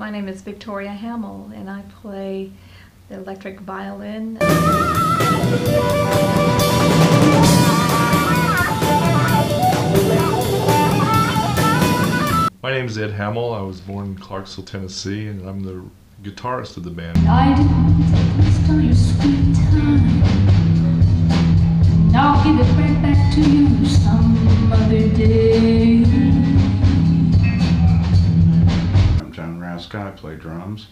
My name is Victoria Hammill, and I play the electric violin. My name is Ed Hammill. I was born in Clarksville, Tennessee, and I'm the guitarist of the band. I didn't waste all your sweet time, and I'll give it right back to you some other day. I'm John Raska. I play drums.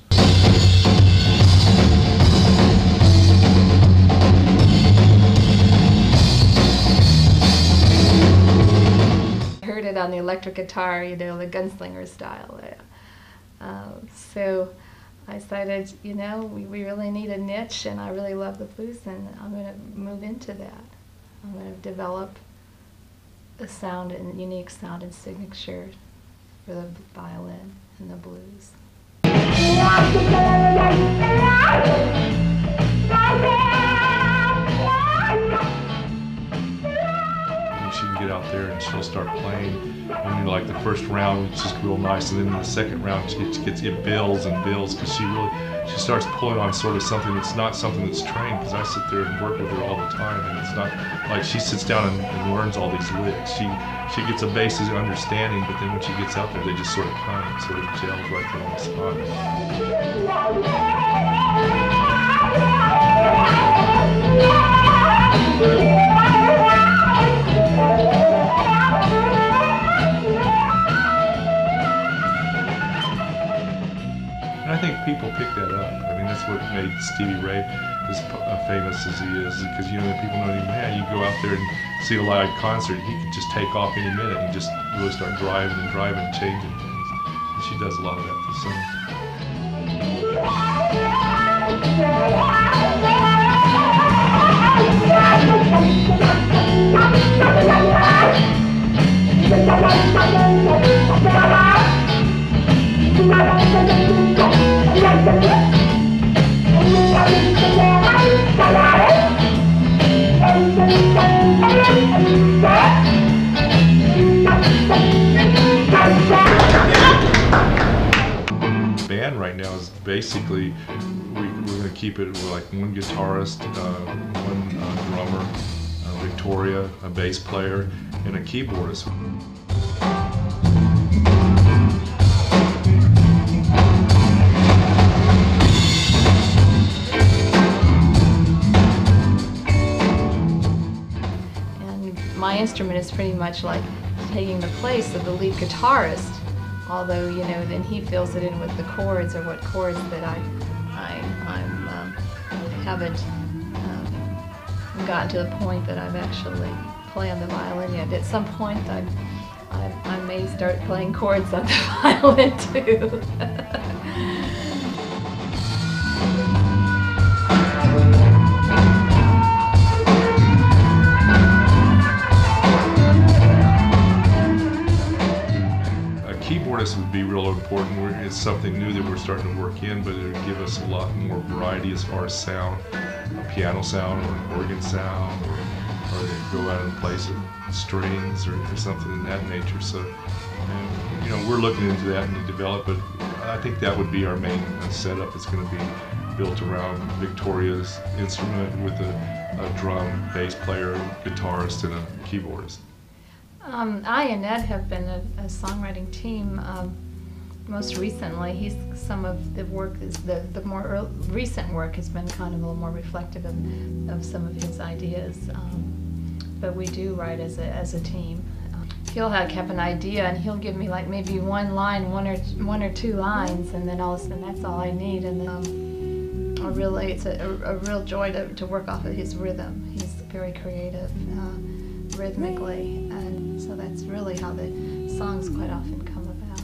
Heard it on the electric guitar, you know, the gunslinger style. So I decided, you know, we really need a niche, and I really love the blues, and I'm going to move into that. I'm going to develop a sound and unique sound and signature for the violin and the blues. She can get out there and she'll start playing. And you know, like the first round, it's just real nice, and then in the second round, it builds and builds because she starts pulling on sort of something that's not something that's trained. Because I sit there and work with her all the time, and it's not like she sits down and learns all these licks. She gets a basic understanding, but then when she gets out there, they just sort of come and sort of gels right there on the spot. I think people pick that up. I mean, that's what made Stevie Ray as famous as he is, because, you know, people know him. Man, you go out there and see a live concert, he could just take off any minute and just really start driving and changing things. And she does a lot of that for songs. The band right now is basically, we're going to keep it with like one guitarist, one drummer, Victoria, a bass player, and a keyboardist. My instrument is pretty much like taking the place of the lead guitarist, although, you know, then he fills it in with the chords, or what chords that I haven't gotten to the point that I've actually played on the violin yet. At some point I may start playing chords on the violin too. Keyboardist would be real important. It's something new that we're starting to work in, but it would give us a lot more variety as far as sound, a piano sound or an organ sound, or they go out and play some strings or something in that nature. So, you know, we're looking into that and to develop it. I think that would be our main setup. It's going to be built around Victoria's instrument with a drum, bass player, guitarist, and a keyboardist. I and Ed have been a songwriting team. Most recently, some of the work, the more recent work has been kind of a little more reflective of some of his ideas. But we do write as a team. He'll have an idea, and he'll give me like maybe one line, one or two lines, and then all of a sudden that's all I need. And then really, it's a real joy to work off of his rhythm. He's very creative rhythmically, and so that's really how the songs quite often come about.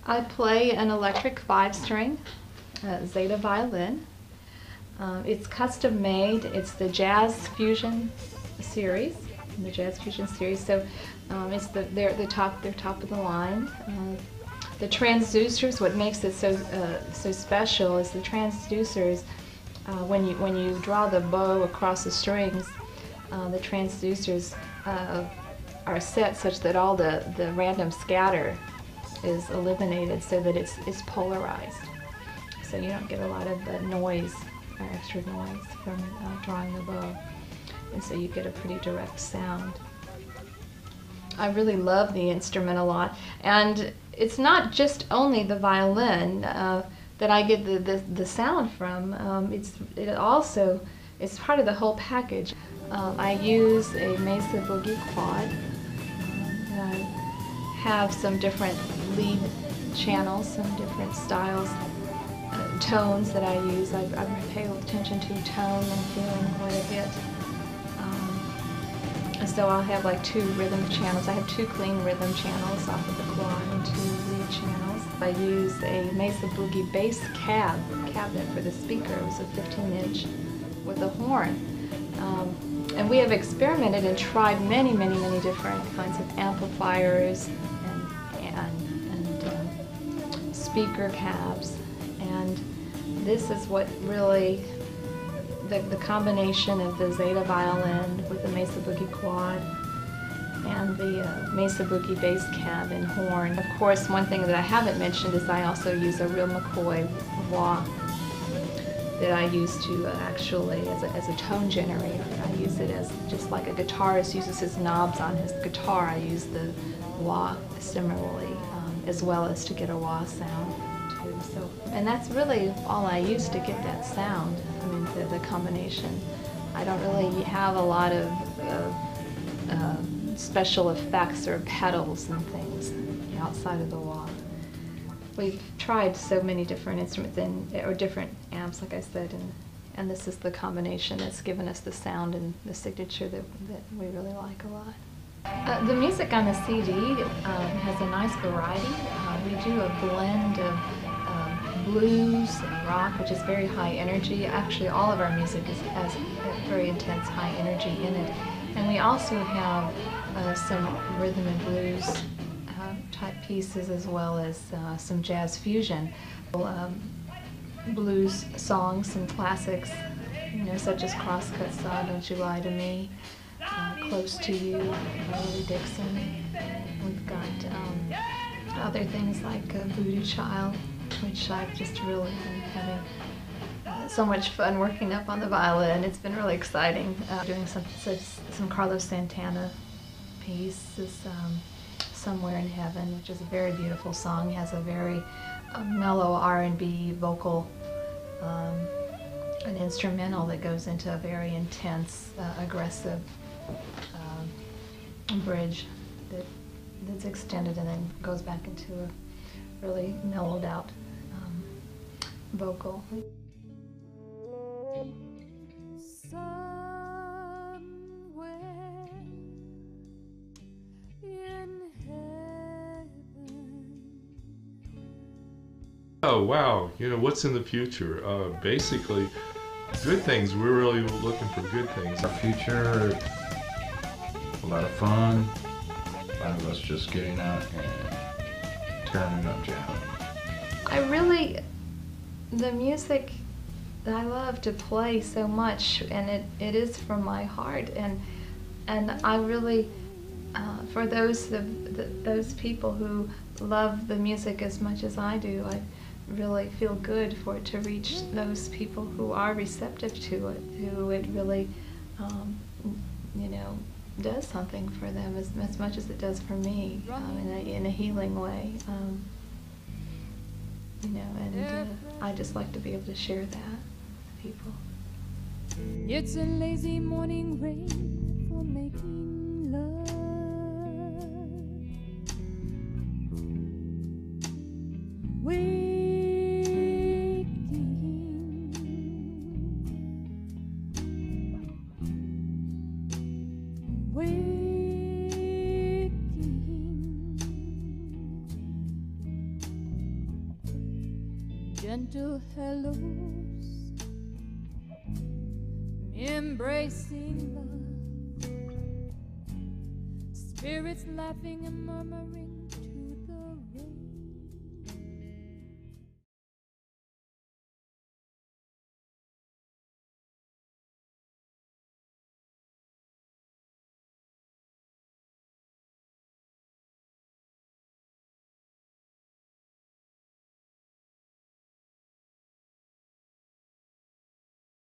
I play an electric 5-string Zeta violin. It's custom made. It's the Jazz Fusion series, So it's they're top of the line. The transducers. What makes it so special is the transducers. When you draw the bow across the strings, the transducers are set such that all the random scatter is eliminated, so that it's polarized. So you don't get a lot of noise or extra noise from drawing the bow, and so you get a pretty direct sound. I really love the instrument a lot, and it's not just only the violin that I get the sound from. It's part of the whole package. I use a Mesa Boogie quad. I have some different lead channels, some different styles, tones that I use. I pay attention to tone and feeling quite a bit. So I'll have like 2 rhythm channels. I have 2 clean rhythm channels off of the quad and 2 lead channels. I use a Mesa Boogie bass cabinet for the speaker. It was a 15-inch with a horn. And we have experimented and tried many different kinds of amplifiers and speaker cabs, and this is what really the combination of the Zeta violin with the Mesa Boogie quad and the Mesa Boogie bass cab and horn. Of course, one thing that I haven't mentioned is I also use a real McCoy wah that I use to actually as a tone generator. I use it as just like a guitarist uses his knobs on his guitar. I use the wah similarly, as well as to get a wah sound too. So, and that's really all I use to get that sound. I mean, the combination. I don't really have a lot of special effects or pedals and things outside of the wah. We've tried so many different instruments or different amps, like I said, and this is the combination that's given us the sound and the signature that we really like a lot. The music on the CD has a nice variety. We do a blend of blues and rock, which is very high energy. Actually, all of our music has a very intense high energy in it. And we also have some rhythm and blues type pieces, as well as some jazz fusion. Blues songs, some classics, such as Crosscut Saw, Don't You Lie to Me, Close to You, Willie Dixon. We've got other things like Voodoo Child, which I've just really been having so much fun working up on the violin. It's been really exciting. Doing some Carlos Santana pieces, Somewhere in Heaven, which is a very beautiful song. It has a very mellow R&B vocal, an instrumental that goes into a very intense, aggressive bridge that's extended and then goes back into a really mellowed out vocal. Oh wow, what's in the future? Basically, good things. We're really looking for good things. Our future, a lot of fun, a lot of us just getting out and turning up jamming. The music, I love to play so much, and it is from my heart, and I really, for those people who love the music as much as I do, I really feel good for it to reach those people who are receptive to it, who it really, you know, does something for them as much as it does for me, in a healing way. You know, and I just like to be able to share that with people. It's a lazy morning rain for making love. Gentle hellos, embracing love, spirits laughing and murmuring.